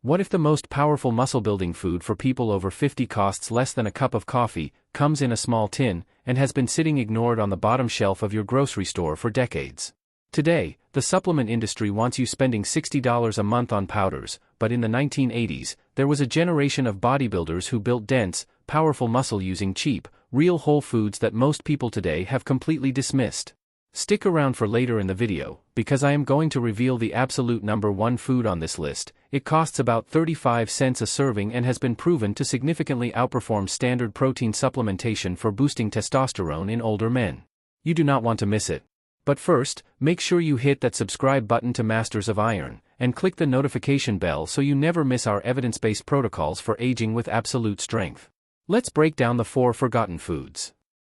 What if the most powerful muscle-building food for people over 50 costs less than a cup of coffee, comes in a small tin, and has been sitting ignored on the bottom shelf of your grocery store for decades? Today, the supplement industry wants you spending $60 a month on powders, but in the 1980s, there was a generation of bodybuilders who built dense, powerful muscle using cheap, real whole foods that most people today have completely dismissed. Stick around for later in the video, because I am going to reveal the absolute number one food on this list. It costs about 35 cents a serving and has been proven to significantly outperform standard protein supplementation for boosting testosterone in older men. You do not want to miss it. But first, make sure you hit that subscribe button to Masters of Iron, and click the notification bell so you never miss our evidence-based protocols for aging with absolute strength. Let's break down the 4 forgotten foods.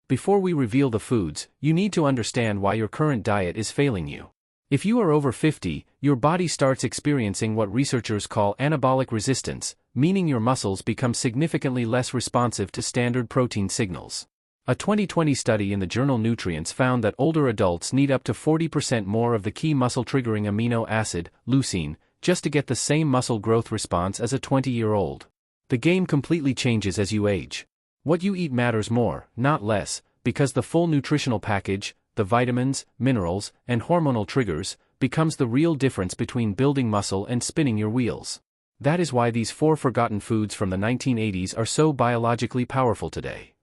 Before we reveal the foods, you need to understand why your current diet is failing you. If you are over 50, your body starts experiencing what researchers call anabolic resistance, meaning your muscles become significantly less responsive to standard protein signals. A 2020 study in the journal Nutrients found that older adults need up to 40% more of the key muscle-triggering amino acid, leucine, just to get the same muscle growth response as a 20-year-old. The game completely changes as you age. What you eat matters more, not less, because the full nutritional package, the vitamins, minerals, and hormonal triggers, becomes the real difference between building muscle and spinning your wheels. That is why these 4 forgotten foods from the 1980s are so biologically powerful today.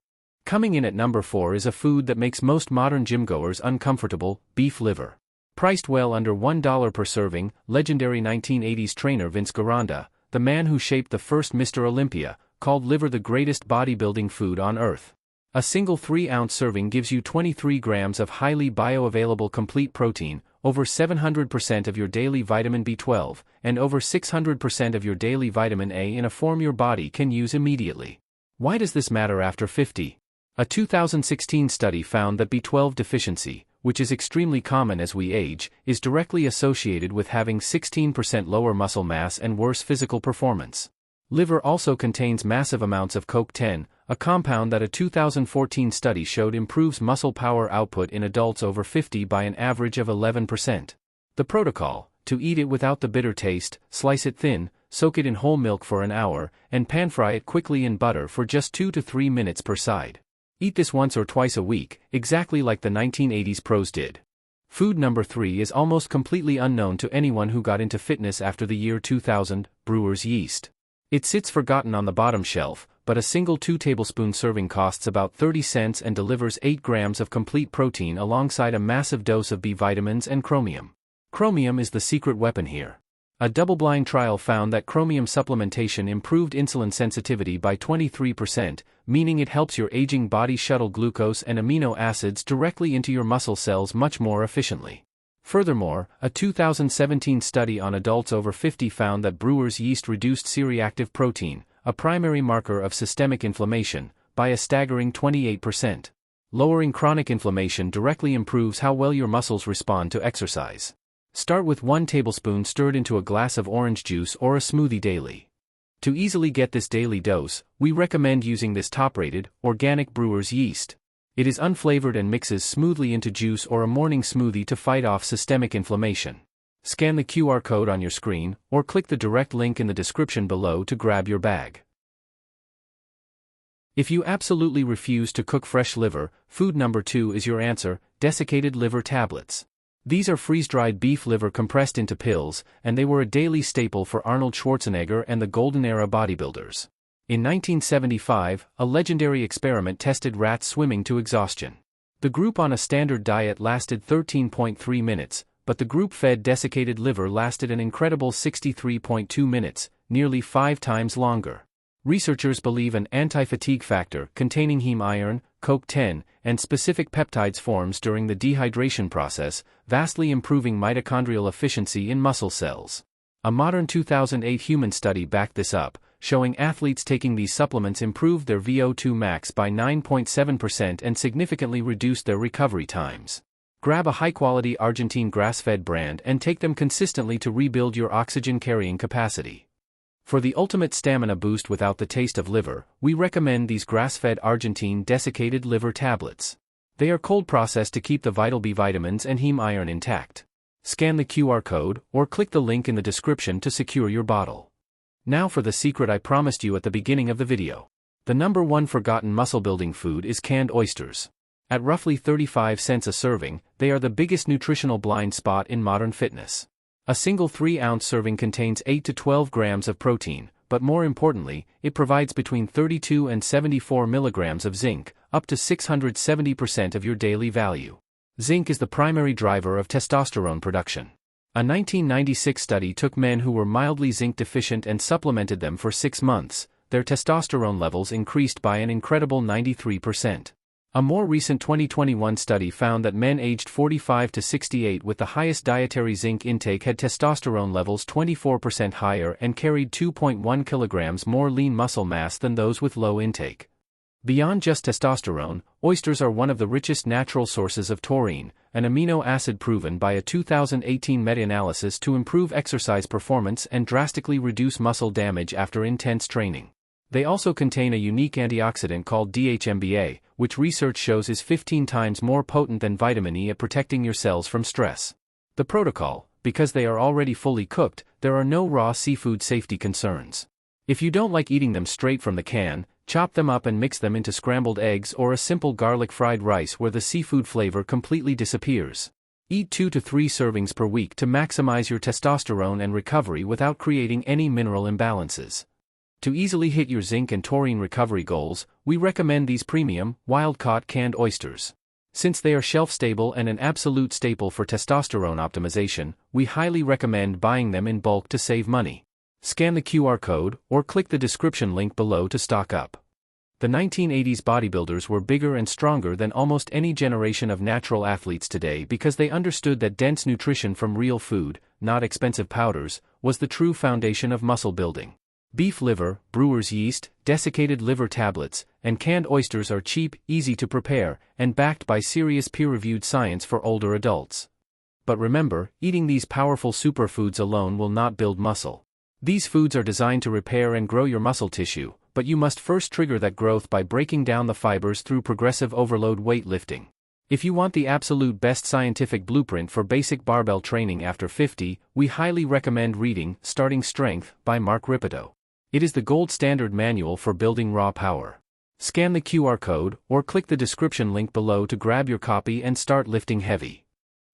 Coming in at number 4 is a food that makes most modern gym-goers uncomfortable: beef liver. Priced well under $1 per serving, legendary 1980s trainer Vince Gironda, the man who shaped the first Mr. Olympia, called liver the greatest bodybuilding food on earth. A single 3-ounce serving gives you 23 grams of highly bioavailable complete protein, over 700% of your daily vitamin B12, and over 600% of your daily vitamin A in a form your body can use immediately. Why does this matter after 50? A 2016 study found that B12 deficiency, which is extremely common as we age, is directly associated with having 16% lower muscle mass and worse physical performance. Liver also contains massive amounts of CoQ10, a compound that a 2014 study showed improves muscle power output in adults over 50 by an average of 11%. The protocol: to eat it without the bitter taste, slice it thin, soak it in whole milk for an hour, and pan-fry it quickly in butter for just 2 to 3 minutes per side. Eat this once or twice a week, exactly like the 1980s pros did. Food number 3 is almost completely unknown to anyone who got into fitness after the year 2000, Brewer's yeast. It sits forgotten on the bottom shelf, but a single 2-tablespoon serving costs about 30 cents and delivers 8 grams of complete protein alongside a massive dose of B vitamins and chromium. Chromium is the secret weapon here. A double-blind trial found that chromium supplementation improved insulin sensitivity by 23%, meaning it helps your aging body shuttle glucose and amino acids directly into your muscle cells much more efficiently. Furthermore, a 2017 study on adults over 50 found that Brewer's yeast reduced C-reactive protein, a primary marker of systemic inflammation, by a staggering 28%. Lowering chronic inflammation directly improves how well your muscles respond to exercise. Start with 1 tablespoon stirred into a glass of orange juice or a smoothie daily. To easily get this daily dose, we recommend using this top-rated, organic Brewer's yeast. It is unflavored and mixes smoothly into juice or a morning smoothie to fight off systemic inflammation. Scan the QR code on your screen, or click the direct link in the description below to grab your bag. If you absolutely refuse to cook fresh liver, food number 2 is your answer: desiccated liver tablets. These are freeze-dried beef liver compressed into pills, and they were a daily staple for Arnold Schwarzenegger and the Golden Era bodybuilders. In 1975, a legendary experiment tested rats swimming to exhaustion. The group on a standard diet lasted 13.3 minutes, but the group fed desiccated liver lasted an incredible 63.2 minutes, nearly 5 times longer. Researchers believe an anti-fatigue factor containing heme iron, CoQ10, and specific peptides forms during the dehydration process, vastly improving mitochondrial efficiency in muscle cells. A modern 2008 human study backed this up, showing athletes taking these supplements improved their VO2 max by 9.7% and significantly reduced their recovery times. Grab a high-quality Argentine grass-fed brand and take them consistently to rebuild your oxygen-carrying capacity. For the ultimate stamina boost without the taste of liver, we recommend these grass-fed Argentine desiccated liver tablets. They are cold processed to keep the vital B vitamins and heme iron intact. Scan the QR code, or click the link in the description to secure your bottle. Now for the secret I promised you at the beginning of the video. The number one forgotten muscle-building food is canned oysters. At roughly 35 cents a serving, they are the biggest nutritional blind spot in modern fitness. A single 3-ounce serving contains 8 to 12 grams of protein, but more importantly, it provides between 32 and 74 milligrams of zinc, up to 670% of your daily value. Zinc is the primary driver of testosterone production. A 1996 study took men who were mildly zinc deficient and supplemented them for 6 months. Their testosterone levels increased by an incredible 93%. A more recent 2021 study found that men aged 45 to 68 with the highest dietary zinc intake had testosterone levels 24% higher and carried 2.1 kilograms more lean muscle mass than those with low intake. Beyond just testosterone, oysters are one of the richest natural sources of taurine, an amino acid proven by a 2018 meta-analysis to improve exercise performance and drastically reduce muscle damage after intense training. They also contain a unique antioxidant called DHMBA, which research shows is 15 times more potent than vitamin E at protecting your cells from stress. The protocol: because they are already fully cooked, there are no raw seafood safety concerns. If you don't like eating them straight from the can, chop them up and mix them into scrambled eggs or a simple garlic fried rice where the seafood flavor completely disappears. Eat 2 to 3 servings per week to maximize your testosterone and recovery without creating any mineral imbalances. To easily hit your zinc and taurine recovery goals, we recommend these premium, wild-caught canned oysters. Since they are shelf-stable and an absolute staple for testosterone optimization, we highly recommend buying them in bulk to save money. Scan the QR code, or click the description link below to stock up. The 1980s bodybuilders were bigger and stronger than almost any generation of natural athletes today because they understood that dense nutrition from real food, not expensive powders, was the true foundation of muscle building. Beef liver, Brewer's yeast, desiccated liver tablets, and canned oysters are cheap, easy to prepare, and backed by serious peer-reviewed science for older adults. But remember, eating these powerful superfoods alone will not build muscle. These foods are designed to repair and grow your muscle tissue, but you must first trigger that growth by breaking down the fibers through progressive overload weightlifting. If you want the absolute best scientific blueprint for basic barbell training after 50, we highly recommend reading Starting Strength by Mark Rippetoe. It is the gold standard manual for building raw power. Scan the QR code, or click the description link below to grab your copy and start lifting heavy.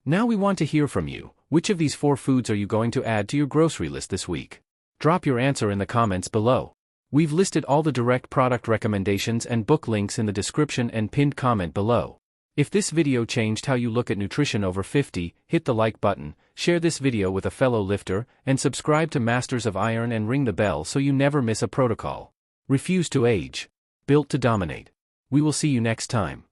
Now we want to hear from you. Which of these 4 foods are you going to add to your grocery list this week? Drop your answer in the comments below. We've listed all the direct product recommendations and book links in the description and pinned comment below. If this video changed how you look at nutrition over 50, hit the like button, share this video with a fellow lifter, and subscribe to Masters of Iron and ring the bell so you never miss a protocol. Refuse to age. Built to dominate. We will see you next time.